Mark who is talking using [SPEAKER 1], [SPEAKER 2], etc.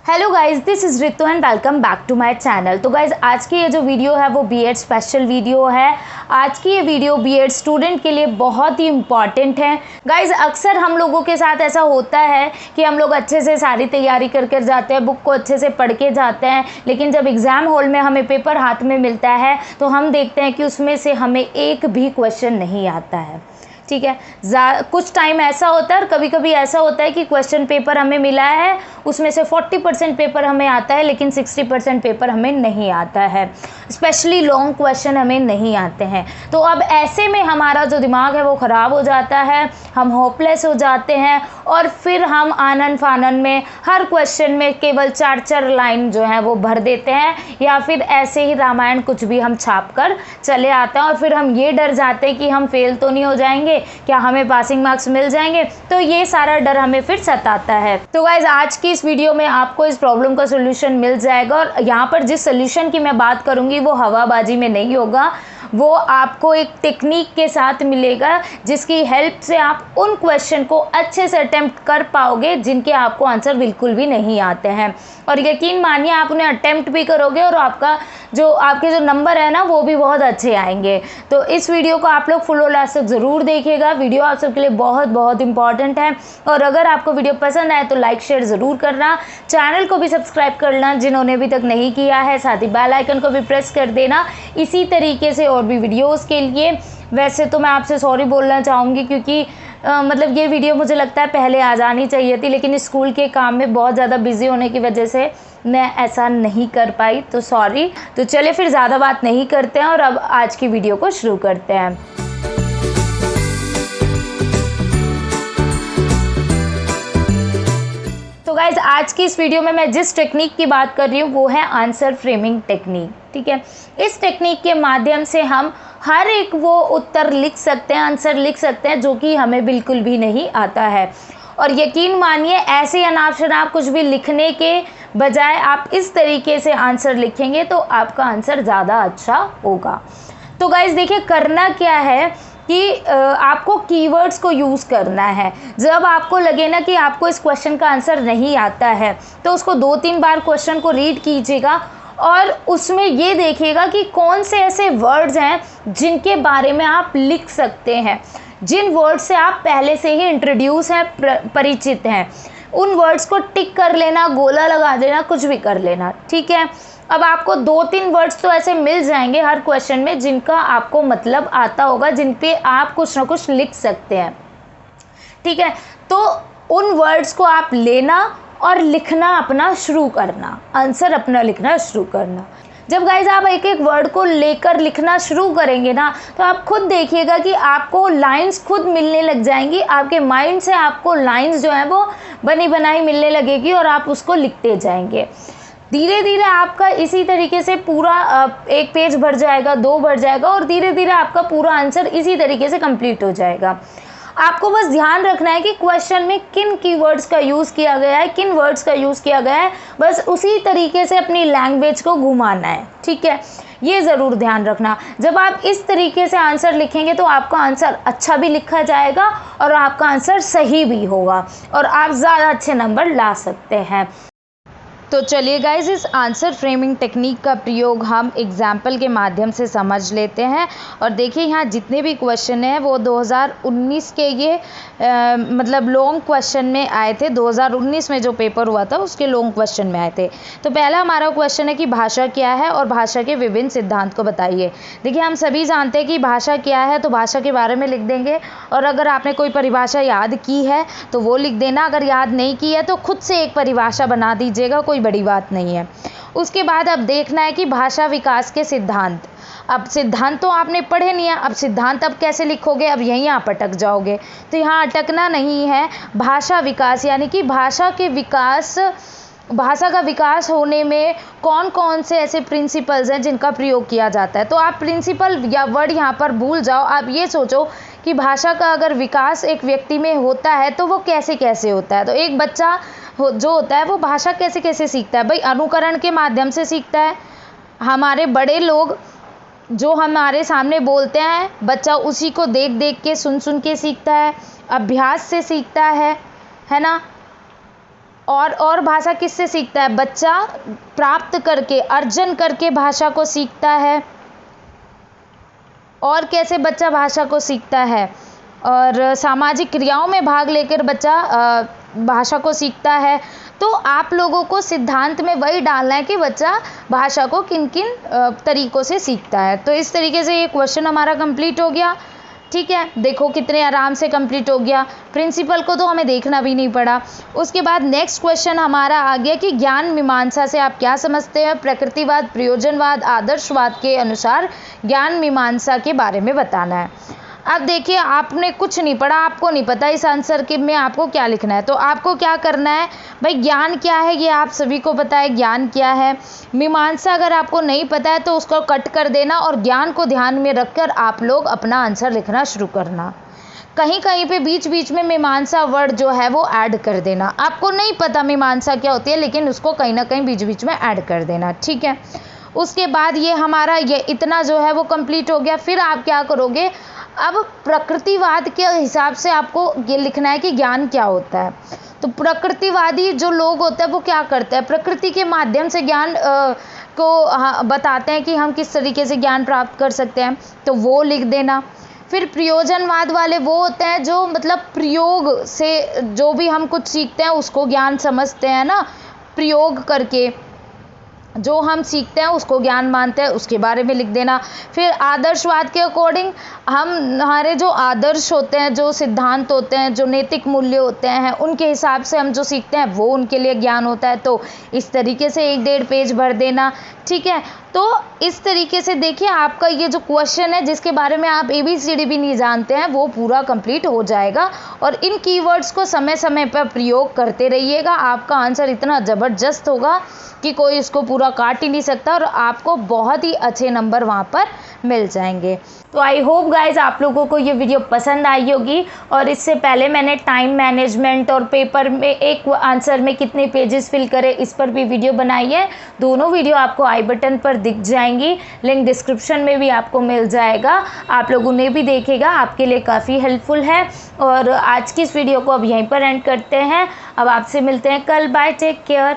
[SPEAKER 1] Hello guys, this is Ritu and welcome back to my channel. तो guys, आज की ये जो वीडियो है वो बीएड स्पेशल वीडियो है। आज की ये वीडियो बीएड स्टूडेंट के लिए बहुत ही इम्पॉर्टेंट है। गाइस, अक्सर हम लोगों के साथ ऐसा होता है कि हम लोग अच्छे से सारी तैयारी कर जाते हैं, बुक को अच्छे से पढ़ के जाते हैं, लेकिन जब एग्ज़ाम हॉल में हमें पेपर हाथ में मिलता है तो हम देखते हैं कि उसमें से हमें एक भी क्वेश्चन नहीं आता है। ठीक है, कुछ टाइम ऐसा होता है और कभी कभी ऐसा होता है कि क्वेश्चन पेपर हमें मिला है, उसमें से 40% पेपर हमें आता है लेकिन 60% पेपर हमें नहीं आता है। स्पेशली लॉन्ग क्वेश्चन हमें नहीं आते हैं। तो अब ऐसे में हमारा जो दिमाग है वो ख़राब हो जाता है, हम होपलेस हो जाते हैं और फिर हम आनन फानन में हर क्वेश्चन में केवल 4 लाइन जो है वो भर देते हैं, या फिर ऐसे ही रामायण कुछ भी हम छाप कर चले आते हैं और फिर हम ये डर जाते हैं कि हम फेल तो नहीं हो जाएंगे, क्या हमें पासिंग मार्क्स मिल जाएंगे। तो ये सारा डर हमें फिर सताता है। तो गाइज, आज की इस वीडियो में आपको इस प्रॉब्लम का सोल्यूशन मिल जाएगा और यहाँ पर जिस सोल्यूशन की मैं बात करूँगी वो हवाबाजी में नहीं होगा, वो आपको एक टेक्निक के साथ मिलेगा जिसकी हेल्प से आप उन क्वेश्चन को अच्छे से अटेम्प्ट कर पाओगे जिनके आपको आंसर बिल्कुल भी नहीं आते हैं। और यकीन मानिए, आप उन्हें अटेम्प्ट भी करोगे और आपके जो नंबर है ना वो भी बहुत अच्छे आएंगे। तो इस वीडियो को आप लोग फुल और लास्ट तक ज़रूर देखिएगा। वीडियो आप सबके लिए बहुत बहुत इंपॉर्टेंट है। और अगर आपको वीडियो पसंद आए तो लाइक शेयर ज़रूर करना, चैनल को भी सब्सक्राइब करना जिन्होंने अभी तक नहीं किया है, साथ ही बेल आइकन को भी प्रेस कर देना इसी तरीके से और भी वीडियोस के लिए। वैसे तो मैं आपसे सॉरी बोलना चाहूँगी क्योंकि मतलब ये वीडियो मुझे लगता है पहले आ जानी चाहिए थी, लेकिन स्कूल के काम में बहुत ज़्यादा बिजी होने की वजह से मैं ऐसा नहीं कर पाई, तो सॉरी। तो चलिए फिर ज़्यादा बात नहीं करते हैं और अब आज की वीडियो को शुरू करते हैं। तो गाइज, आज की इस वीडियो में मैं जिस टेक्निक की बात कर रही हूँ वो है आंसर फ्रेमिंग टेक्निक। ठीक है, इस टेक्निक के माध्यम से हम हर एक वो उत्तर लिख सकते हैं, आंसर लिख सकते हैं जो कि हमें बिल्कुल भी नहीं आता है। और यकीन मानिए, ऐसे अनाप शनाप कुछ भी लिखने के बजाय आप इस तरीके से आंसर लिखेंगे तो आपका आंसर ज़्यादा अच्छा होगा। तो गाइज देखिए, करना क्या है कि आपको कीवर्ड्स को यूज़ करना है। जब आपको लगे ना कि आपको इस क्वेश्चन का आंसर नहीं आता है तो उसको 2-3 बार क्वेश्चन को रीड कीजिएगा और उसमें ये देखिएगा कि कौन से ऐसे वर्ड्स हैं जिनके बारे में आप लिख सकते हैं, जिन वर्ड्स से आप पहले से ही इंट्रोड्यूस हैं, परिचित हैं। उन वर्ड्स को टिक कर लेना, गोला लगा देना, कुछ भी कर लेना। ठीक है, अब आपको 2-3 वर्ड्स तो ऐसे मिल जाएंगे हर क्वेश्चन में जिनका आपको मतलब आता होगा, जिन पे आप कुछ ना कुछ लिख सकते हैं। ठीक है, तो उन वर्ड्स को आप लेना और लिखना अपना शुरू करना, आंसर अपना लिखना शुरू करना। जब गाइज आप एक एक वर्ड को लेकर लिखना शुरू करेंगे ना तो आप खुद देखिएगा कि आपको लाइंस खुद मिलने लग जाएंगी, आपके माइंड से आपको लाइंस जो है वो बनी बनाई मिलने लगेगी और आप उसको लिखते जाएंगे। धीरे धीरे आपका इसी तरीके से पूरा एक पेज भर जाएगा, 2 भर जाएगा और धीरे धीरे आपका पूरा आंसर इसी तरीके से कंप्लीट हो जाएगा। आपको बस ध्यान रखना है कि क्वेश्चन में किन कीवर्ड्स का यूज़ किया गया है, किन वर्ड्स का यूज़ किया गया है, बस उसी तरीके से अपनी लैंग्वेज को घुमाना है। ठीक है, ये ज़रूर ध्यान रखना। जब आप इस तरीके से आंसर लिखेंगे तो आपका आंसर अच्छा भी लिखा जाएगा और आपका आंसर सही भी होगा और आप ज़्यादा अच्छे नंबर ला सकते हैं। तो चलिए गाइज, इस आंसर फ्रेमिंग टेक्निक का प्रयोग हम एग्जाम्पल के माध्यम से समझ लेते हैं। और देखिए, यहाँ जितने भी क्वेश्चन हैं वो 2019 के ये मतलब लॉन्ग क्वेश्चन में आए थे। 2019 में जो पेपर हुआ था उसके लॉन्ग क्वेश्चन में आए थे। तो पहला हमारा क्वेश्चन है कि भाषा क्या है और भाषा के विभिन्न सिद्धांत को बताइए। देखिए, हम सभी जानते हैं कि भाषा क्या है, तो भाषा के बारे में लिख देंगे और अगर आपने कोई परिभाषा याद की है तो वो लिख देना, अगर याद नहीं की है तो खुद से एक परिभाषा बना दीजिएगा, कोई बड़ी बात नहीं है। उसके बाद अब देखना है कि भाषा विकास के सिद्धांत। अब सिद्धांत तो आपने पढ़े नहीं है, अब सिद्धांत अब कैसे लिखोगे, अब यहीं आप अटक जाओगे। तो यहाँ अटकना नहीं है, भाषा विकास यानी कि भाषा का विकास होने में कौन कौन से ऐसे प्रिंसिपल्स हैं जिनका प्रयोग किया जाता है। तो आप प्रिंसिपल या वर्ड यहाँ पर भूल जाओ, आप ये सोचो कि भाषा का अगर विकास एक व्यक्ति में होता है तो वो कैसे कैसे होता है। तो एक बच्चा जो होता है वो भाषा कैसे कैसे सीखता है, भाई अनुकरण के माध्यम से सीखता है। हमारे बड़े लोग जो हमारे सामने बोलते हैं, बच्चा उसी को देख देख के, सुन सुन के सीखता है, अभ्यास से सीखता है ना। और भाषा किससे सीखता है? बच्चा प्राप्त करके, अर्जन करके भाषा को सीखता है। और कैसे बच्चा भाषा को सीखता है? और सामाजिक क्रियाओं में भाग लेकर बच्चा भाषा को सीखता है। तो आप लोगों को सिद्धांत में वही डालना है कि बच्चा भाषा को किन किन तरीकों से सीखता है। तो इस तरीके से ये क्वेश्चन हमारा कंप्लीट हो गया। ठीक है, देखो कितने आराम से कंप्लीट हो गया। प्रिंसिपल को तो हमें देखना भी नहीं पड़ा। उसके बाद नेक्स्ट क्वेश्चन हमारा आ गया कि ज्ञान मीमांसा से आप क्या समझते हैं? प्रकृतिवाद, प्रयोजनवाद, आदर्शवाद के अनुसार ज्ञान मीमांसा के बारे में बताना है। अब देखिए, आपने कुछ नहीं पढ़ा, आपको नहीं पता इस आंसर के में आपको क्या लिखना है। तो आपको क्या करना है भाई, ज्ञान क्या है ये आप सभी को पता है, ज्ञान क्या है। मीमांसा अगर आपको नहीं पता है तो उसको कट कर देना और ज्ञान को ध्यान में रखकर आप लोग अपना आंसर लिखना शुरू करना। कहीं कहीं पे बीच बीच में मीमांसा वर्ड जो है वो ऐड कर देना। आपको नहीं पता मीमांसा क्या होती है, लेकिन उसको कहीं ना कहीं बीच बीच में ऐड कर देना। ठीक है, उसके बाद ये हमारा ये इतना जो है वो कंप्लीट हो गया। फिर आप क्या करोगे, अब प्रकृतिवाद के हिसाब से आपको ये लिखना है कि ज्ञान क्या होता है। तो प्रकृतिवादी जो लोग होते हैं वो क्या करते हैं, प्रकृति के माध्यम से ज्ञान को बताते हैं कि हम किस तरीके से ज्ञान प्राप्त कर सकते हैं, तो वो लिख देना। फिर प्रयोजनवाद वाले वो होते हैं जो मतलब प्रयोग से जो भी हम कुछ सीखते हैं उसको ज्ञान समझते हैं ना, प्रयोग करके जो हम सीखते हैं उसको ज्ञान मानते हैं, उसके बारे में लिख देना। फिर आदर्शवाद के अकॉर्डिंग हमारे जो आदर्श होते हैं, जो सिद्धांत होते हैं, जो नैतिक मूल्य होते हैं, उनके हिसाब से हम जो सीखते हैं वो उनके लिए ज्ञान होता है। तो इस तरीके से 1-1.5 पेज भर देना। ठीक है, तो इस तरीके से देखिए आपका ये जो क्वेश्चन है जिसके बारे में आप ABCD भी नहीं जानते हैं वो पूरा कंप्लीट हो जाएगा। और इन कीवर्ड्स को समय समय पर प्रयोग करते रहिएगा। आपका आंसर इतना ज़बरदस्त होगा कि कोई इसको पूरा काट ही नहीं सकता और आपको बहुत ही अच्छे नंबर वहाँ पर मिल जाएंगे। तो आई होप गाइज आप लोगों को ये वीडियो पसंद आई होगी। और इससे पहले मैंने टाइम मैनेजमेंट और पेपर में एक आंसर में कितने पेजेस फिल करें इस पर भी वीडियो बनाई है। दोनों वीडियो आपको आई बटन पर दिख जाएंगी, लिंक डिस्क्रिप्शन में भी आपको मिल जाएगा। आप लोगों ने भी देखेगा, आपके लिए काफ़ी हेल्पफुल है। और आज की इस वीडियो को अब यहीं पर एंड करते हैं। अब आपसे मिलते हैं कल। Bye, take care.